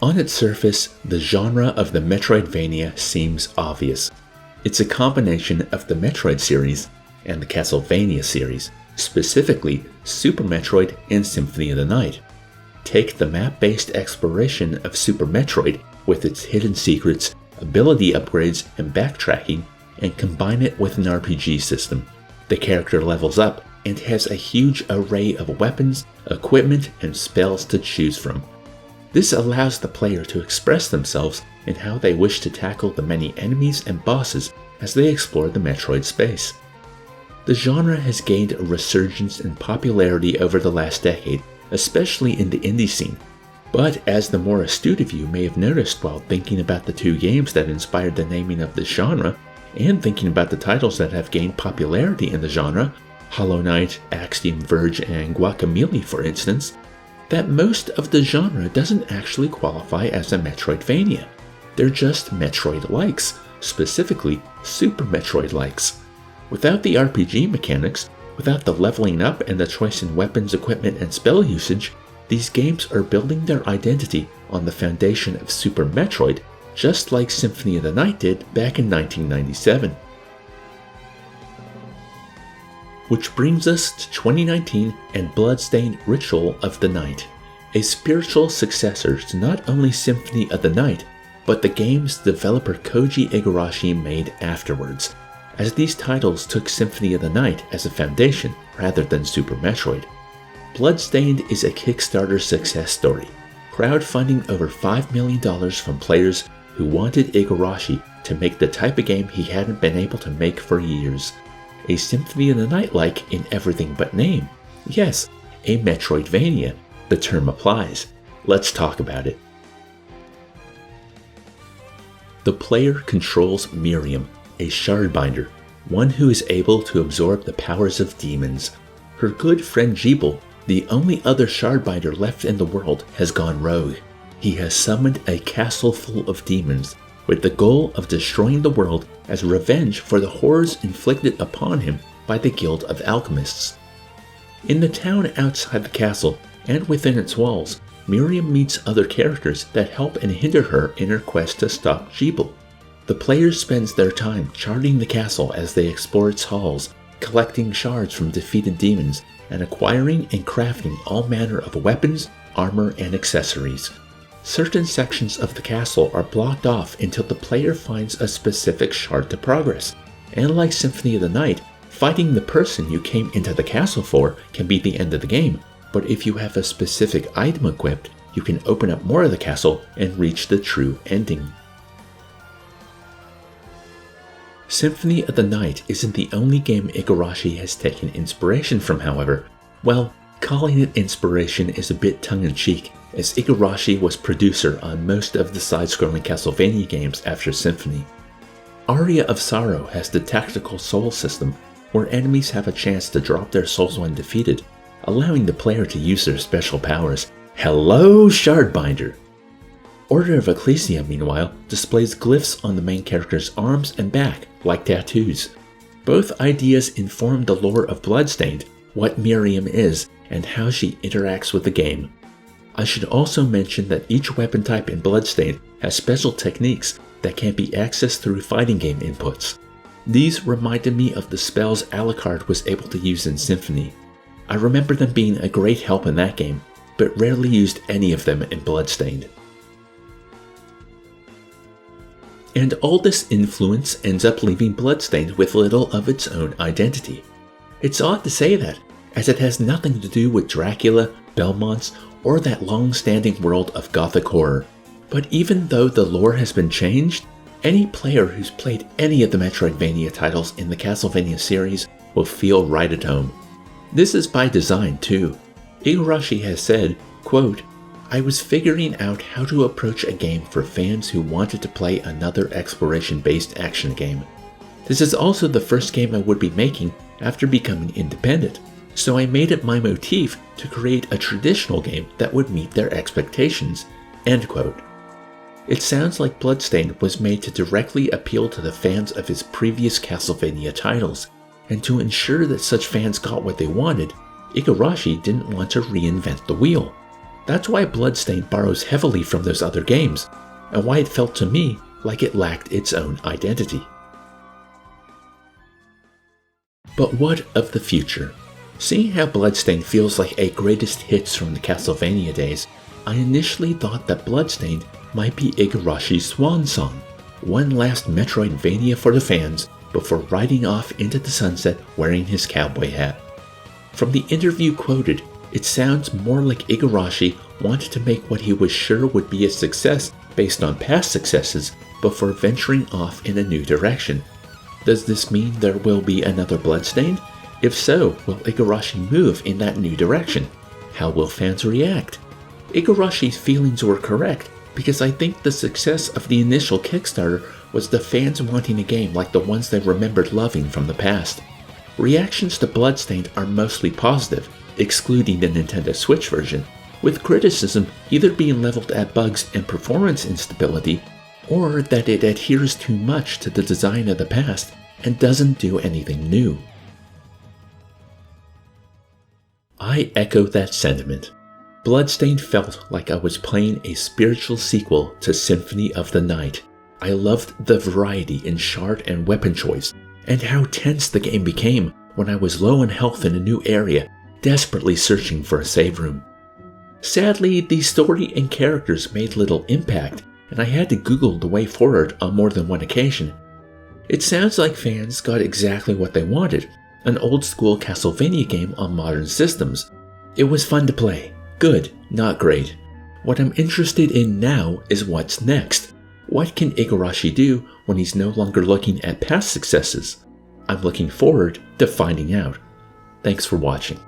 On its surface, the genre of the Metroidvania seems obvious. It's a combination of the Metroid series and the Castlevania series, specifically Super Metroid and Symphony of the Night. Take the map-based exploration of Super Metroid with its hidden secrets, ability upgrades, and backtracking, and combine it with an RPG system. The character levels up and has a huge array of weapons, equipment, and spells to choose from. This allows the player to express themselves in how they wish to tackle the many enemies and bosses as they explore the Metroid space. The genre has gained a resurgence in popularity over the last decade, especially in the indie scene. But as the more astute of you may have noticed while thinking about the two games that inspired the naming of this genre, and thinking about the titles that have gained popularity in the genre, Hollow Knight, Axiom Verge, and Guacamelee for instance, that most of the genre doesn't actually qualify as a Metroidvania. They're just Metroid-likes, specifically Super Metroid-likes. Without the RPG mechanics, without the leveling up and the choice in weapons, equipment, and spell usage, these games are building their identity on the foundation of Super Metroid, just like Symphony of the Night did back in 1997. Which brings us to 2019 and Bloodstained Ritual of the Night, a spiritual successor to not only Symphony of the Night, but the games developer Koji Igarashi made afterwards, as these titles took Symphony of the Night as a foundation rather than Super Metroid. Bloodstained is a Kickstarter success story, crowdfunding over $5 million from players who wanted Igarashi to make the type of game he hadn't been able to make for years. A Symphony of the Night-like in everything but name. Yes, a Metroidvania. The term applies. Let's talk about it. The player controls Miriam, a shardbinder, one who is able to absorb the powers of demons. Her good friend Gebel, the only other shardbinder left in the world, has gone rogue. He has summoned a castle full of demons, with the goal of destroying the world as revenge for the horrors inflicted upon him by the Guild of Alchemists. In the town outside the castle and within its walls, Miriam meets other characters that help and hinder her in her quest to stop Gebel. The player spends their time charting the castle as they explore its halls, collecting shards from defeated demons, and acquiring and crafting all manner of weapons, armor, and accessories. Certain sections of the castle are blocked off until the player finds a specific shard to progress, and like Symphony of the Night, fighting the person you came into the castle for can be the end of the game, but if you have a specific item equipped, you can open up more of the castle and reach the true ending. Symphony of the Night isn't the only game Igarashi has taken inspiration from, however. Well, calling it inspiration is a bit tongue-in-cheek, as Igarashi was producer on most of the side-scrolling Castlevania games after Symphony. Aria of Sorrow has the tactical soul system, where enemies have a chance to drop their souls when defeated, allowing the player to use their special powers. Hello, Shardbinder! Order of Ecclesia, meanwhile, displays glyphs on the main character's arms and back, like tattoos. Both ideas inform the lore of Bloodstained, what Miriam is, and how she interacts with the game. I should also mention that each weapon type in Bloodstained has special techniques that can be accessed through fighting game inputs. These reminded me of the spells Alucard was able to use in Symphony. I remember them being a great help in that game, but rarely used any of them in Bloodstained. And all this influence ends up leaving Bloodstained with little of its own identity. It's odd to say that, as it has nothing to do with Dracula, Belmonts, or that long-standing world of gothic horror. But even though the lore has been changed, any player who's played any of the Metroidvania titles in the Castlevania series will feel right at home. This is by design too. Igarashi has said, quote, "I was figuring out how to approach a game for fans who wanted to play another exploration-based action game. This is also the first game I would be making after becoming independent, so I made it my motif to create a traditional game that would meet their expectations." End quote. It sounds like Bloodstained was made to directly appeal to the fans of his previous Castlevania titles, and to ensure that such fans got what they wanted, Igarashi didn't want to reinvent the wheel. That's why Bloodstained borrows heavily from those other games, and why it felt to me like it lacked its own identity. But what of the future? Seeing how Bloodstained feels like a greatest hits from the Castlevania days, I initially thought that Bloodstained might be Igarashi's swan song, one last Metroidvania for the fans before riding off into the sunset wearing his cowboy hat. From the interview quoted, it sounds more like Igarashi wanted to make what he was sure would be a success based on past successes before venturing off in a new direction. Does this mean there will be another Bloodstained? If so, will Igarashi move in that new direction? How will fans react? Igarashi's feelings were correct, because I think the success of the initial Kickstarter was the fans wanting a game like the ones they remembered loving from the past. Reactions to Bloodstained are mostly positive, excluding the Nintendo Switch version, with criticism either being leveled at bugs and performance instability, or that it adheres too much to the design of the past and doesn't do anything new. I echo that sentiment. Bloodstained felt like I was playing a spiritual sequel to Symphony of the Night. I loved the variety in shard and weapon choice, and how tense the game became when I was low on health in a new area, desperately searching for a save room. Sadly, the story and characters made little impact, and I had to Google the way forward on more than one occasion. It sounds like fans got exactly what they wanted, an old-school Castlevania game on modern systems. It was fun to play. Good, not great. What I'm interested in now is what's next. What can Igarashi do when he's no longer looking at past successes? I'm looking forward to finding out. Thanks for watching.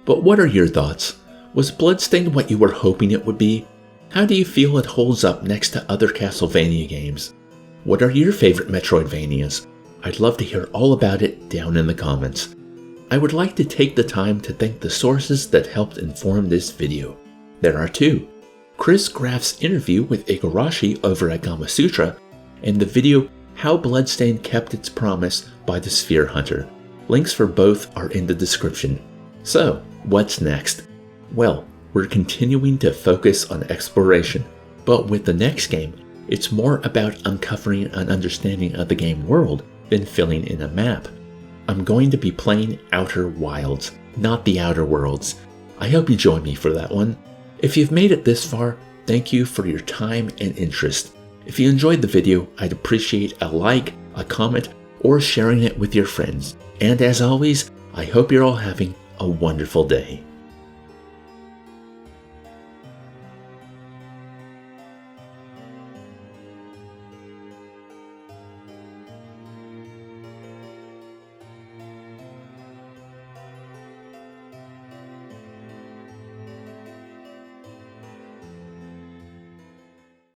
But what are your thoughts? Was Bloodstained what you were hoping it would be? How do you feel it holds up next to other Castlevania games? What are your favorite Metroidvanias? I'd love to hear all about it down in the comments. I would like to take the time to thank the sources that helped inform this video. There are two: Chris Graff's interview with Igarashi over at Gamasutra, and the video How Bloodstained Kept Its Promise by the Sphere Hunter. Links for both are in the description. So, what's next? Well, we're continuing to focus on exploration, but with the next game, it's more about uncovering an understanding of the game world than filling in a map. I'm going to be playing Outer Wilds, not the Outer Worlds. I hope you join me for that one. If you've made it this far, thank you for your time and interest. If you enjoyed the video, I'd appreciate a like, a comment, or sharing it with your friends. And as always, I hope you're all having a wonderful day.